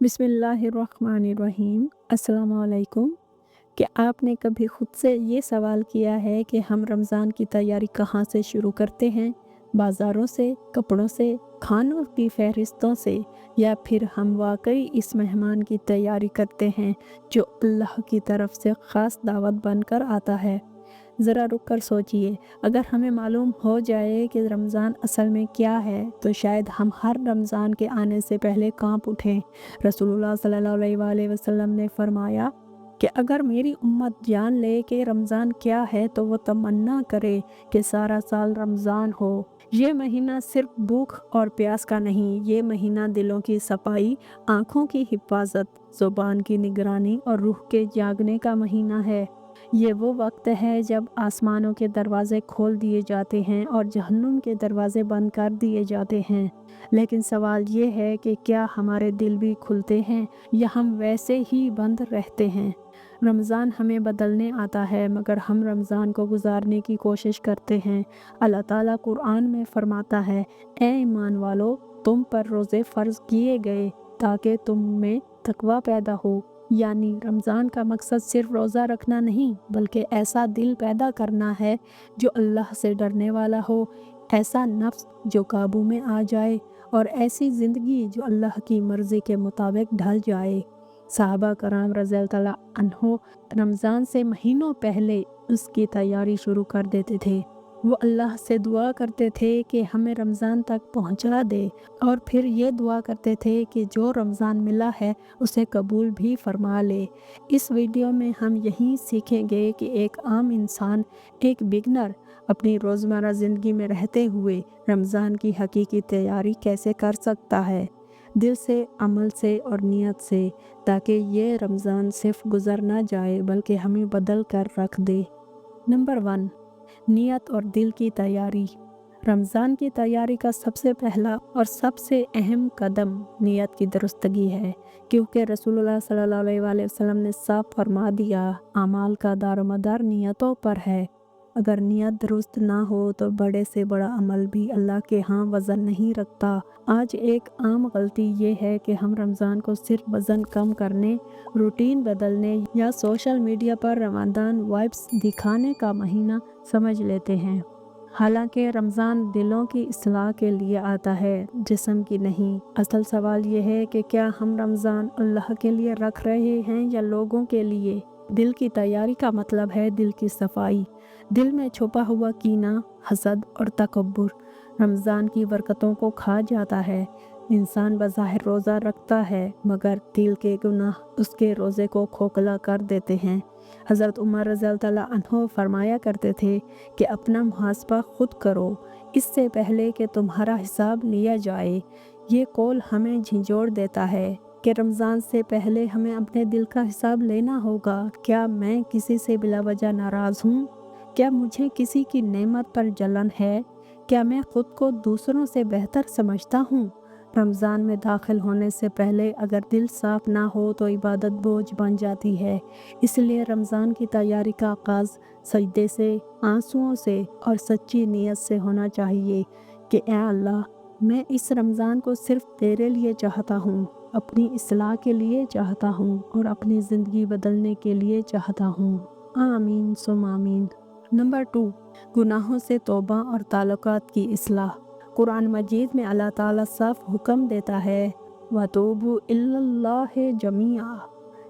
बिस्मिल्लाहिर्रहमानिर्रहीम। अस्सलामुअलैकुम। क्या आपने कभी खुद से ये सवाल किया है कि हम रमज़ान की तैयारी कहाँ से शुरू करते हैं? बाज़ारों से, कपड़ों से, खानों की फ़हरिस्तों से, या फिर हम वाक़ई इस मेहमान की तैयारी करते हैं जो अल्लाह की तरफ से ख़ास दावत बनकर आता है? ज़रा रुक कर सोचिए, अगर हमें मालूम हो जाए कि रमज़ान असल में क्या है, तो शायद हम हर रमज़ान के आने से पहले काँप उठें। रसूलुल्लाह सल्लल्लाहु अलैहि वसल्लम ने फरमाया कि अगर मेरी उम्मत जान ले कि रमज़ान क्या है तो वो तमन्ना करे कि सारा साल रमज़ान हो। ये महीना सिर्फ भूख और प्यास का नहीं, ये महीना दिलों की सफाई, आँखों की हिफाजत, ज़ुबान की निगरानी और रूह के जागने का महीना है। ये वो वक्त है जब आसमानों के दरवाज़े खोल दिए जाते हैं और जहन्नुम के दरवाज़े बंद कर दिए जाते हैं। लेकिन सवाल ये है कि क्या हमारे दिल भी खुलते हैं या हम वैसे ही बंद रहते हैं? रमज़ान हमें बदलने आता है, मगर हम रमज़ान को गुजारने की कोशिश करते हैं। अल्लाह ताला कुरान में फरमाता है, ए ईमान वालो, तुम पर रोज़े फ़र्ज़ किए गए ताकि तुम में तकवा पैदा हो। यानी रमज़ान का मकसद सिर्फ रोज़ा रखना नहीं, बल्कि ऐसा दिल पैदा करना है जो अल्लाह से डरने वाला हो, ऐसा नफ्स जो काबू में आ जाए और ऐसी ज़िंदगी जो अल्लाह की मर्ज़ी के मुताबिक ढल जाए। सहाबा कराम रज़ियल्लाहु तआला अन्हो रमज़ान से महीनों पहले उसकी तैयारी शुरू कर देते थे। वो अल्लाह से दुआ करते थे कि हमें रमज़ान तक पहुंचा दे, और फिर ये दुआ करते थे कि जो रमज़ान मिला है उसे कबूल भी फरमा ले। इस वीडियो में हम यही सीखेंगे कि एक आम इंसान, एक बिगनर, अपनी रोज़मर्रा ज़िंदगी में रहते हुए रमज़ान की हकीकी तैयारी कैसे कर सकता है, दिल से, अमल से और नियत से, ताकि ये रमज़ान सिर्फ गुजर ना जाए बल्कि हमें बदल कर रख दे। नंबर 1, नियत और दिल की तैयारी। रमज़ान की तैयारी का सबसे पहला और सबसे अहम कदम नियत की दुरुस्तगी है, क्योंकि रसूलुल्लाह सल्लल्लाहु अलैहि वसल्लम ने साफ फरमा दिया, अमाल का दारोमदार नियतों पर है। अगर नियत दुरुस्त ना हो तो बड़े से बड़ा अमल भी अल्लाह के यहाँ वज़न नहीं रखता। आज एक आम गलती ये है कि हम रमज़ान को सिर्फ वज़न कम करने, रूटीन बदलने या सोशल मीडिया पर रमज़ान वाइब्स दिखाने का महीना समझ लेते हैं। हालांकि रमज़ान दिलों की इस्लाह के लिए आता है, जिस्म की नहीं। असल सवाल ये है कि क्या हम रमज़ान अल्लाह के लिए रख रहे हैं या लोगों के लिए? दिल की तैयारी का मतलब है दिल की सफाई। दिल में छुपा हुआ कीना, हसद और तकब्बुर रमज़ान की बरकतों को खा जाता है। इंसान बज़ाहिर रोज़ा रखता है, मगर दिल के गुनाह उसके रोज़े को खोखला कर देते हैं। हज़रत उमर रज़ियल्लाहु तआला अन्हो फरमाया करते थे कि अपना मुहासबा खुद करो, इससे पहले कि तुम्हारा हिसाब लिया जाए। ये कौल हमें झिंझोड़ देता है कि रमज़ान से पहले हमें अपने दिल का हिसाब लेना होगा। क्या मैं किसी से बिलावजह नाराज़ हूँ? क्या मुझे किसी की नेमत पर जलन है? क्या मैं खुद को दूसरों से बेहतर समझता हूँ? रमज़ान में दाखिल होने से पहले अगर दिल साफ ना हो तो इबादत बोझ बन जाती है। इसलिए रमज़ान की तैयारी का आगाज़ सजदे से, आंसुओं से और सच्ची नीयत से होना चाहिए कि ए अल्लाह, मैं इस रमज़ान को सिर्फ तेरे लिए चाहता हूँ, अपनी इस्लाह के लिए चाहता हूँ और अपनी ज़िंदगी बदलने के लिए चाहता हूँ। आमीन सुम आमीन। नंबर 2, गुनाहों से तौबा और ताल्लुकात की इस्लाह। कुरान मजीद में अल्लाह ताला साफ हुक्म देता है, वतूबू इल्लल्लाहि जमीआ,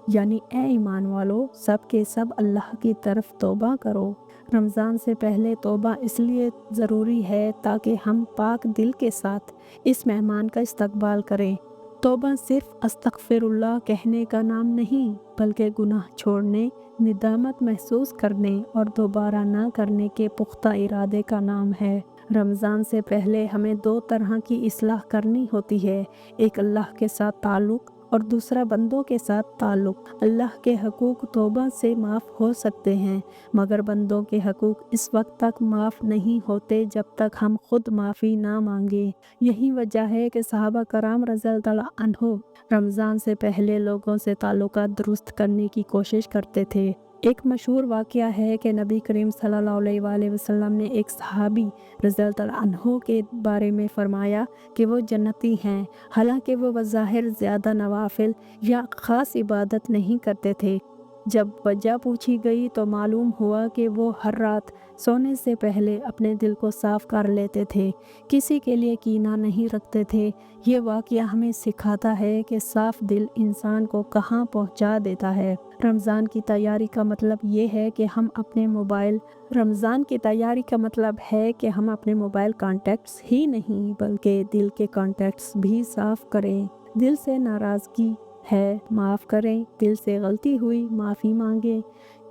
यानी ए ईमान वालो, सब के सब अल्लाह की तरफ तौबा करो। रमज़ान से पहले तौबा इसलिए ज़रूरी है ताकि हम पाक दिल के साथ इस मेहमान का इस्तकबाल करें। तौबा सिर्फ अस्तगफिरुल्लाह कहने का नाम नहीं, बल्कि गुनाह छोड़ने, निदामत महसूस करने और दोबारा ना करने के पुख्ता इरादे का नाम है। रमज़ान से पहले हमें 2 तरह की इस्लाह करनी होती है, एक अल्लाह के साथ ताल्लुक़ और दूसरा बंदों के साथ ताल्लुक़। अल्लाह के हकूक़ तौबा से माफ़ हो सकते हैं, मगर बंदों के हकूक़ इस वक्त तक माफ़ नहीं होते जब तक हम खुद माफ़ी ना मांगे। यही वजह है कि सहाबा कराम रज़ियल्लाहु तआला अन्हो रमज़ान से पहले लोगों से ताल्लुकात दुरुस्त करने की कोशिश करते थे। एक मशहूर वाक़या है कि नबी करीम सल्लल्लाहु अलैहि वसल्लम ने एक सहाबी रज़ियल्लाहु अन्हु के बारे में फ़रमाया कि वो जन्नती हैं, हालांकि वो बज़ाहिर ज़्यादा नवाफिल या ख़ास इबादत नहीं करते थे। जब वजह पूछी गई तो मालूम हुआ कि वो हर रात सोने से पहले अपने दिल को साफ़ कर लेते थे, किसी के लिए कीना नहीं रखते थे। ये वाक़या हमें सिखाता है कि साफ़ दिल इंसान को कहाँ पहुँचा देता है। रमज़ान की तैयारी का मतलब ये है कि हम अपने मोबाइल कॉन्टैक्ट्स ही नहीं बल्कि दिल के कॉन्टैक्ट्स भी साफ़ करें। दिल से नाराज़गी है माफ़ करें, दिल से गलती हुई माफ़ी मांगें,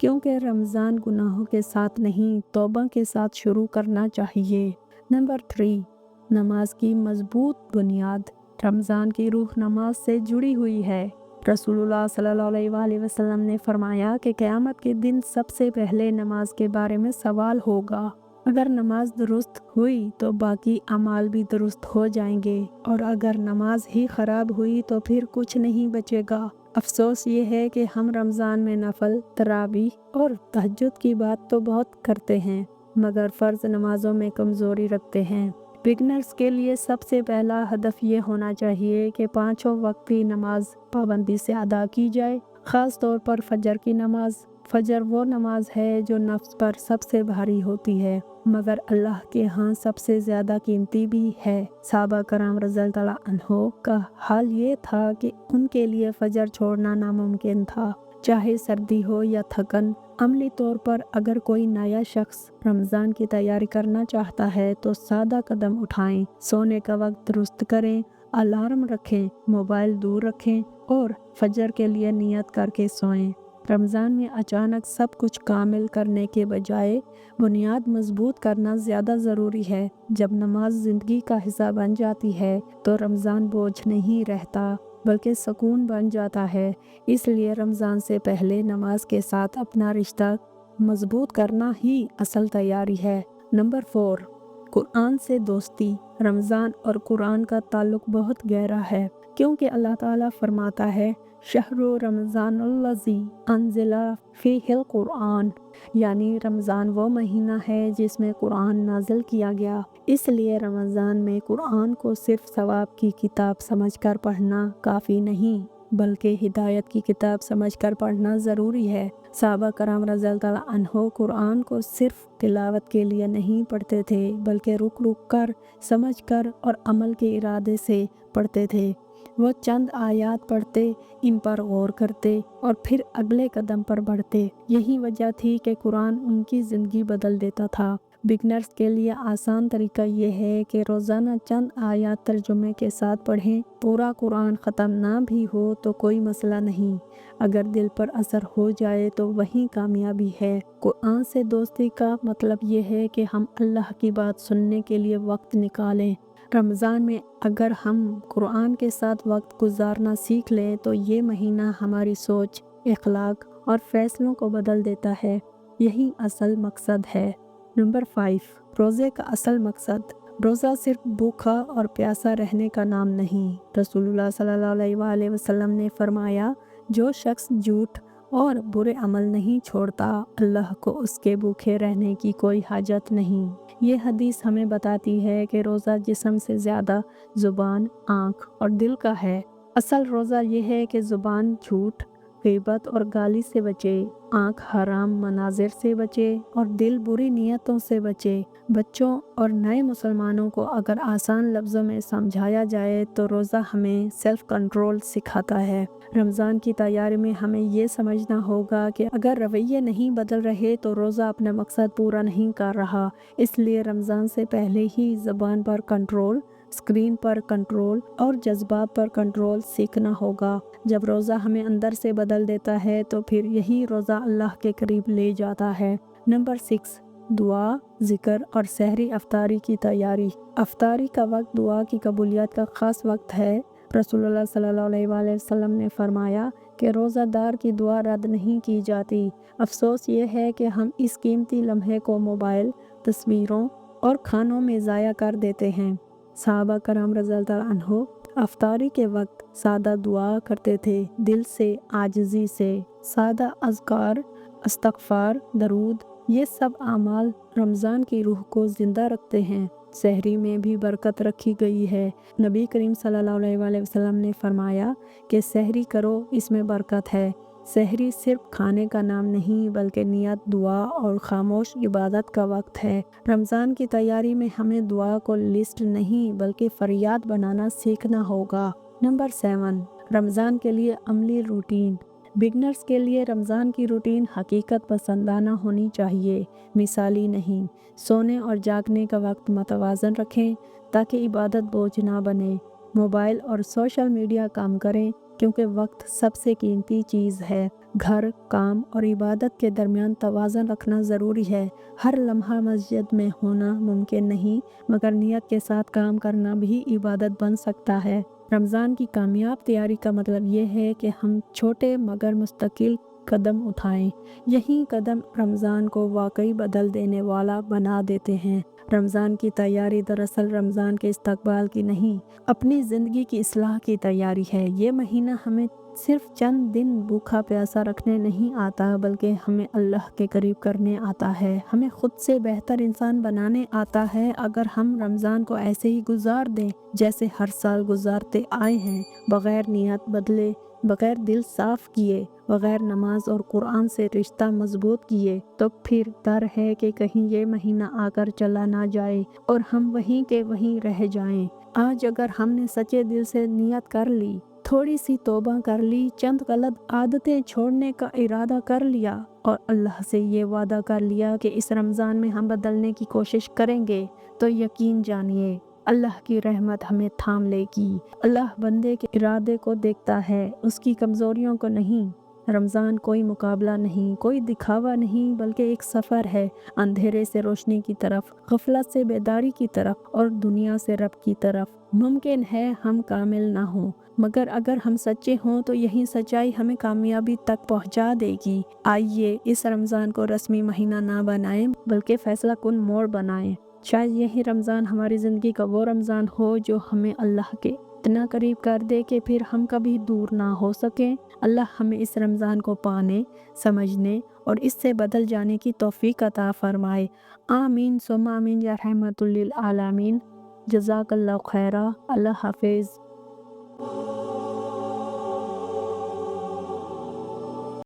क्योंकि रमज़ान गुनाहों के साथ नहीं तौबा के साथ शुरू करना चाहिए। नंबर 3, नमाज की मजबूत बुनियाद। रमज़ान की रूह नमाज से जुड़ी हुई है। रसूलुल्लाह सल्लल्लाहु अलैहि वसल्लम ने फरमाया कि क़यामत के दिन सबसे पहले नमाज के बारे में सवाल होगा। अगर नमाज दुरुस्त हुई तो बाकी अमाल भी दुरुस्त हो जाएंगे, और अगर नमाज ही ख़राब हुई तो फिर कुछ नहीं बचेगा। अफसोस ये है कि हम रमज़ान में नफल, तरावीह और तहज्जुद की बात तो बहुत करते हैं, मगर फ़र्ज़ नमाज़ों में कमज़ोरी रखते हैं। बिगनर्स के लिए सबसे पहला हदफ ये होना चाहिए कि 5 वक्त की नमाज पाबंदी से अदा की जाए, ख़ास तौर पर फ़जर की नमाज। फ़जर वो नमाज है जो नफ्स पर सबसे भारी होती है, मगर अल्लाह के यहाँ सबसे ज़्यादा कीमती भी है। सहाबा कराम रज़ियल्लाहु अन्हु का हाल ये था कि उनके लिए फ़जर छोड़ना नामुमकिन था, चाहे सर्दी हो या थकन। अमली तौर पर अगर कोई नया शख्स रमज़ान की तैयारी करना चाहता है तो सादा कदम उठाएं, सोने का वक्त दुरुस्त करें, अलार्म रखें, मोबाइल दूर रखें और फ़जर के लिए नियत करके सोएं। रमज़ान में अचानक सब कुछ कामिल करने के बजाय बुनियाद मजबूत करना ज़्यादा ज़रूरी है। जब नमाज ज़िंदगी का हिस्सा बन जाती है तो रमज़ान बोझ नहीं रहता बल्कि सुकून बन जाता है। इसलिए रमज़ान से पहले नमाज के साथ अपना रिश्ता मजबूत करना ही असल तैयारी है। नंबर 4, कुरान से दोस्ती। रमज़ान और कुरान का ताल्लुक़ बहुत गहरा है, क्योंकि अल्लाह ताला फरमाता है शहरु रमज़ानुल्लज़ी अनज़िला फ़ीहिल कुरान, यानी रमज़ान वो महीना है जिसमें कुरान नाजिल किया गया। इसलिए रमज़ान में कुरान को सिर्फ सवाब की किताब समझकर पढ़ना काफ़ी नहीं, बल्कि हिदायत की किताब समझकर पढ़ना ज़रूरी है। सहाबा कराम रज़ियल्लाहु अन्हु कुरान को सिर्फ तिलावत के लिए नहीं पढ़ते थे, बल्कि रुक रुक कर, समझ कर और अमल के इरादे से पढ़ते थे। वो चंद आयात पढ़ते, इन पर गौर करते और फिर अगले कदम पर बढ़ते। यही वजह थी कि कुरान उनकी ज़िंदगी बदल देता था। बिगनर्स के लिए आसान तरीका ये है कि रोज़ाना चंद आयात तर्जुमे के साथ पढ़ें। पूरा कुरान ख़त्म ना भी हो तो कोई मसला नहीं, अगर दिल पर असर हो जाए तो वही कामयाबी है। कुरान से दोस्ती का मतलब ये है कि हम अल्लाह की बात सुनने के लिए वक्त निकालें। रमज़ान में अगर हम कुरान के साथ वक्त गुजारना सीख लें तो ये महीना हमारी सोच, इखलाक और फ़ैसलों को बदल देता है। यही असल मकसद है। नंबर 5, रोज़े का असल मकसद। रोज़ा सिर्फ भूखा और प्यासा रहने का नाम नहीं। रसूलुल्लाह सल्लल्लाहु अलैहि वसल्लम ने फरमाया, जो शख्स झूठ और बुरे अमल नहीं छोड़ता, अल्लाह को उसके भूखे रहने की कोई हाजत नहीं। ये हदीस हमें बताती है कि रोज़ा जिस्म से ज़्यादा ज़ुबान, आँख और दिल का है। असल रोज़ा ये है कि ज़ुबान झूठ, ग़ीबत और गाली से बचे, आँख हराम मनाजिर से बचे और दिल बुरी नियतों से बचे। बच्चों और नए मुसलमानों को अगर आसान लफ्ज़ों में समझाया जाए तो रोज़ा हमें सेल्फ कंट्रोल सिखाता है। रमज़ान की तैयारी में हमें ये समझना होगा कि अगर रवैये नहीं बदल रहे तो रोज़ा अपना मकसद पूरा नहीं कर रहा। इसलिए रमज़ान से पहले ही ज़बान पर कंट्रोल, स्क्रीन पर कंट्रोल और जज्बात पर कंट्रोल सीखना होगा। जब रोज़ा हमें अंदर से बदल देता है तो फिर यही रोज़ा अल्लाह के करीब ले जाता है। नंबर 6, दुआ, ज़िक्र और सहरी अफ्तारी की तैयारी। अफ्तारी का वक्त दुआ की कबूलियत का ख़ास वक्त है। रसूलुल्लाह सल्लल्लाहु अलैहि वसल्लम ने फरमाया कि रोज़ादार की दुआ रद्द नहीं की जाती। अफसोस ये है कि हम इस कीमती लम्हे को मोबाइल, तस्वीरों और खानों में ज़ाया कर देते हैं। सहाबा कराम रज़ियल्लाहु अन्हु अफ्तारी के वक्त सादा दुआ करते थे, दिल से, आजिज़ी से। सादा अज़कार इस्तग़फ़ार, दरूद, ये सब आमाल रमज़ान की रूह को ज़िंदा रखते हैं। सहरी में भी बरकत रखी गई है। नबी करीम सल्लल्लाहु अलैहि वसल्लम ने फरमाया कि सहरी करो, इसमें बरकत है। सहरी सिर्फ खाने का नाम नहीं बल्कि नियत, दुआ और खामोश इबादत का वक्त है। रमज़ान की तैयारी में हमें दुआ को लिस्ट नहीं बल्कि फरियाद बनाना सीखना होगा। नंबर 7, रमज़ान के लिए अमली रूटीन। बिगनर्स के लिए रमज़ान की रूटीन हकीकत पसंदाना होनी चाहिए, मिसाली नहीं। सोने और जागने का वक्त मतवाज़न रखें ताकि इबादत बोझ ना बने। मोबाइल और सोशल मीडिया कम करें क्योंकि वक्त सबसे कीमती चीज़ है। घर, काम और इबादत के दरमियान तवाज़न रखना ज़रूरी है। हर लम्हा मस्जिद में होना मुमकिन नहीं, मगर नियत के साथ काम करना भी इबादत बन सकता है। रमज़ान की कामयाब तैयारी का मतलब ये है कि हम छोटे मगर मुस्तकिल कदम उठाएं। यही कदम रमज़ान को वाकई बदल देने वाला बना देते हैं। रमज़ान की तैयारी दरअसल रमज़ान के इस्तकबाल की नहीं, अपनी ज़िंदगी की इस्लाह की तैयारी है। ये महीना हमें सिर्फ चंद दिन भूखा प्यासा रखने नहीं आता बल्कि हमें अल्लाह के करीब करने आता है, हमें खुद से बेहतर इंसान बनाने आता है। अगर हम रमज़ान को ऐसे ही गुजार दें जैसे हर साल गुजारते आए हैं, बग़ैर नियत बदले, बग़ैर दिल साफ़ किए, बग़ैर नमाज और कुरान से रिश्ता मजबूत किए, तो फिर डर है कि कहीं ये महीना आकर चला ना जाए और हम वहीं के वहीं रह जाएं। आज अगर हमने सच्चे दिल से नियत कर ली, थोड़ी सी तौबा कर ली, चंद गलत आदतें छोड़ने का इरादा कर लिया और अल्लाह से ये वादा कर लिया कि इस रमज़ान में हम बदलने की कोशिश करेंगे, तो यकीन जानिए अल्लाह की रहमत हमें थाम लेगी। अल्लाह बंदे के इरादे को देखता है, उसकी कमज़ोरियों को नहीं। रमज़ान कोई मुकाबला नहीं, कोई दिखावा नहीं, बल्कि एक सफ़र है अंधेरे से रोशनी की तरफ, गफलत से बेदारी की तरफ और दुनिया से रब की तरफ। मुमकिन है हम कामिल ना हों, मगर अगर हम सच्चे हों तो यही सच्चाई हमें कामयाबी तक पहुंचा देगी। आइए इस रमज़ान को रस्मी महीना ना बनाएं बल्कि फैसला कुन मोड़ बनाएं। शायद यही रमज़ान हमारी ज़िंदगी का वो रमज़ान हो जो हमें अल्लाह के इतना करीब कर दे कि फिर हम कभी दूर ना हो सकें। अल्लाह हमें इस रमज़ान को पाने, समझने और इससे बदल जाने की तौफीक अता फरमाए। आमीन सुम्मा आमीन या रहमतुल लिल आलमीन। जज़ाकल्लाहु खैरा। अल्लाह हाफिज़।